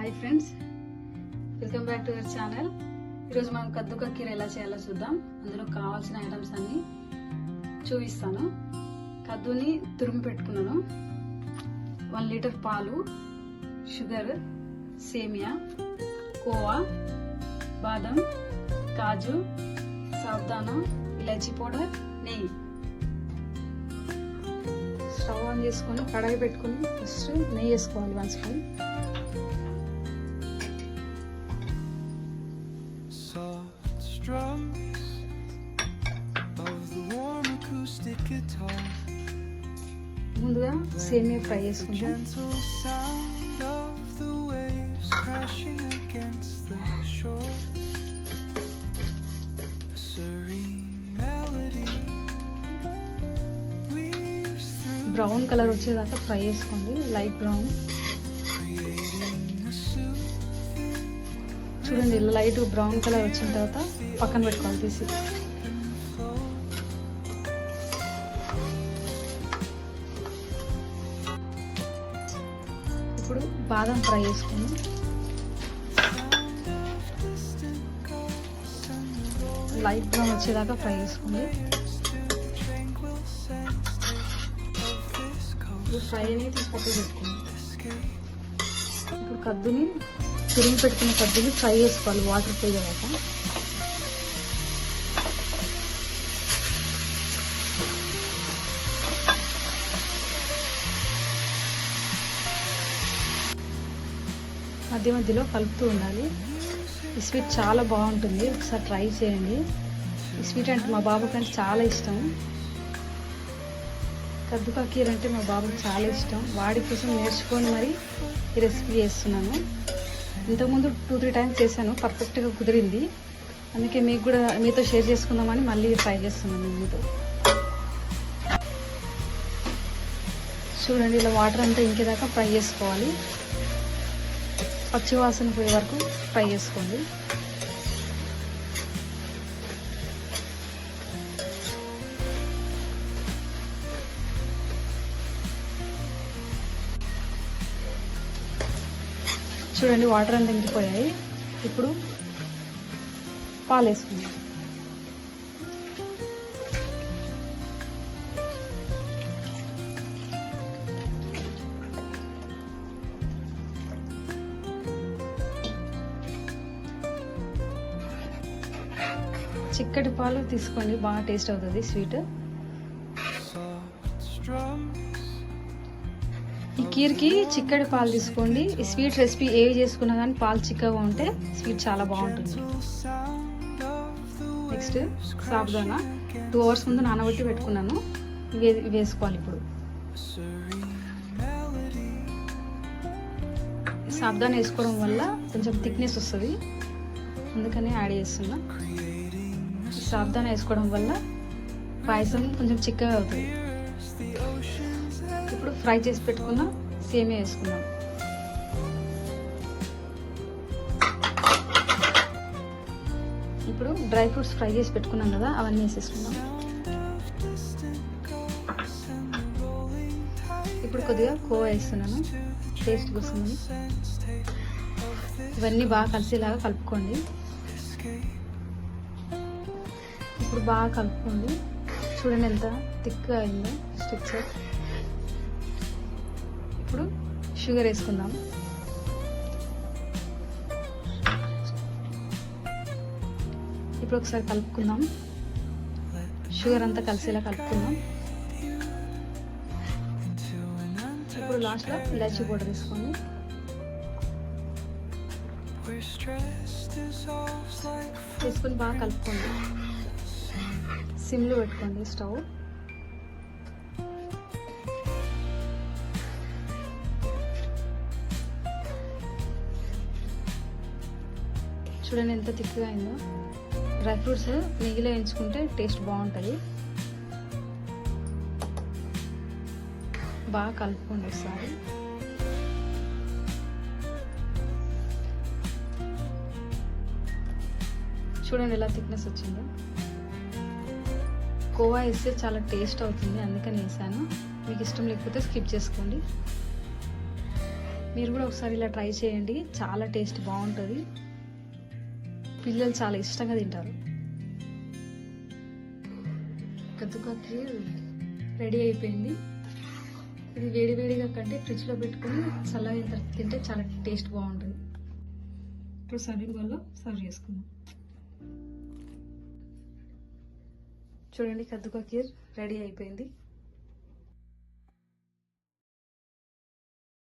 Hi friends, welcome back to our channel. ఈరోజు మనం కద్దు కా కీర్ ఎలా చేయాలో చూద్దాం. అందులో కావాల్సిన ఐటమ్స్ అన్ని చూపిస్తాను. కద్దుని తురిమి పెట్టుకున్నాను. 1 లీటర్ పాలు, షుగర్, సేమియా, కోవా, బాదం, కాజు, సాబ్దానా, ఇలాచీ పౌడర్, నెయ్యి. స్టవ్ ఆన్ చేసుకొని కడాయి పెట్టుకొని ఫస్ట్ నెయ్యి వేసుకోవాలి 1 స్పూన్. ముందుగా సేమియా ఫ్రై చేసుకుంటాం. బ్రౌన్ కలర్ వచ్చేదాకా ఫ్రై చేసుకోండి, లైట్ బ్రౌన్. చూడండి, ఇలా లైట్ బ్రౌన్ కలర్ వచ్చిన తర్వాత పక్కన పెట్టుకోవాలి తీసి. ఇప్పుడు బాదం ఫ్రై చేసుకోండి. లైట్ బ్రౌన్ వచ్చేదాకా ఫ్రై చేసుకోండి. ఇప్పుడు ఫ్రై అనేది తీసి పక్కన పెట్టుకోండి. ఇప్పుడు కద్దుని తురిమి పెట్టుకున్న కద్దుని ఫ్రై చేసుకోవాలి వాటర్ పోయేదాక. మధ్య మధ్యలో కలుపుతూ ఉండాలి. ఈ స్వీట్ చాలా బాగుంటుంది, ఒకసారి ట్రై చేయండి. ఈ స్వీట్ అంటే మా బాబుకి అంటే చాలా ఇష్టం. కద్దు కా కీర్ అంటే మా బాబుకి చాలా ఇష్టం. వాడి కోసం నేర్చుకొని మరి ఈ రెసిపీ చేస్తున్నాను. ఇంతకుముందు 2-3 టైమ్స్ చేశాను, పర్ఫెక్ట్గా కుదిరింది. అందుకే మీతో షేర్ చేసుకుందామని మళ్ళీ ట్రై చేస్తున్నాను మీతో. చూడండి, ఇలా వాటర్ అంతా ఇంకేదాకా ఫ్రై చేసుకోవాలి. పచ్చివాసన పోయే వరకు ఫ్రై చేసుకోండి. చూడండి, వాటర్ అంతా ఇంకిపోయాయి. ఇప్పుడు పాలు వేసుకుందాం. చిక్కటి పాలు తీసుకోండి, బాగా టేస్ట్ అవుతుంది స్వీట్. ఈ కీర్కి చిక్కటి పాలు తీసుకోండి. ఈ స్వీట్ రెసిపీ ఏవి చేసుకున్నా కానీ పాలు చిక్కగా ఉంటే స్వీట్ చాలా బాగుంటుంది. నెక్స్ట్ సాబుదానా 2 అవర్స్ ముందు నానబెట్టి పెట్టుకున్నాను, వేసుకోవాలి. ఇప్పుడు సాబుదానా వేసుకోవడం వల్ల కొంచెం థిక్నెస్ వస్తుంది, అందుకని యాడ్ చేస్తున్నా. సాబుదానా వేసుకోవడం వల్ల పాయసం కొంచెం చిక్కగా అవుతుంది. ఇప్పుడు ఫ్రై చేసి పెట్టుకున్న సేమియా వేసుకుందాం. ఇప్పుడు డ్రై ఫ్రూట్స్ ఫ్రై చేసి పెట్టుకున్నాం కదా, అవన్నీ వేసేసుకుందాం. ఇప్పుడు కొద్దిగా కోవా వేస్తున్నాను, టేస్ట్ కోసమని. ఇవన్నీ బాగా కలిసేలాగా కలుపుకోండి. ఇప్పుడు బాగా కలుపుకోండి. చూడండి ఎంత థిక్గా అయిందో స్ట్రక్చర్. ఇప్పుడు షుగర్ వేసుకుందాం. ఇప్పుడు ఒకసారి కలుపుకుందాం. షుగర్ అంతా కలిసేలా కలుపుకుందాం. ఇప్పుడు లాస్ట్లో ఇలాచీ పౌడర్ వేసుకోండి. వేసుకొని బాగా కలుపుకోండి. సిమ్లో పెట్టుకోండి స్టవ్. చూడండి ఎంత థిక్గా అయిందో. డ్రై ఫ్రూట్స్ నెయ్యిలో వేయించుకుంటే టేస్ట్ బాగుంటుంది. బాగా కలుపుకోండి ఒకసారి. చూడండి ఎలా థిక్నెస్ వచ్చిందో. కోవా వేస్తే చాలా టేస్ట్ అవుతుంది, అందుకని వేసాను. మీకు ఇష్టం లేకపోతే స్కిప్ చేసుకోండి. మీరు కూడా ఒకసారి ఇలా ట్రై చేయండి, చాలా టేస్ట్ బాగుంటుంది, పిల్లలు చాలా ఇష్టంగా తింటారు. కద్దుకా ఖీర్ రెడీ అయిపోయింది. ఇది వేడివేడిగా కంటే ఫ్రిడ్జ్లో పెట్టుకొని చల్లగా తర్వాత తింటే చాలా టేస్ట్ బాగుంటుంది. ఇప్పుడు సర్వింగ్ బౌల్లో సర్వ్ చేసుకుందాం. చూడండి, కద్దుకా ఖీర్ రెడీ అయిపోయింది.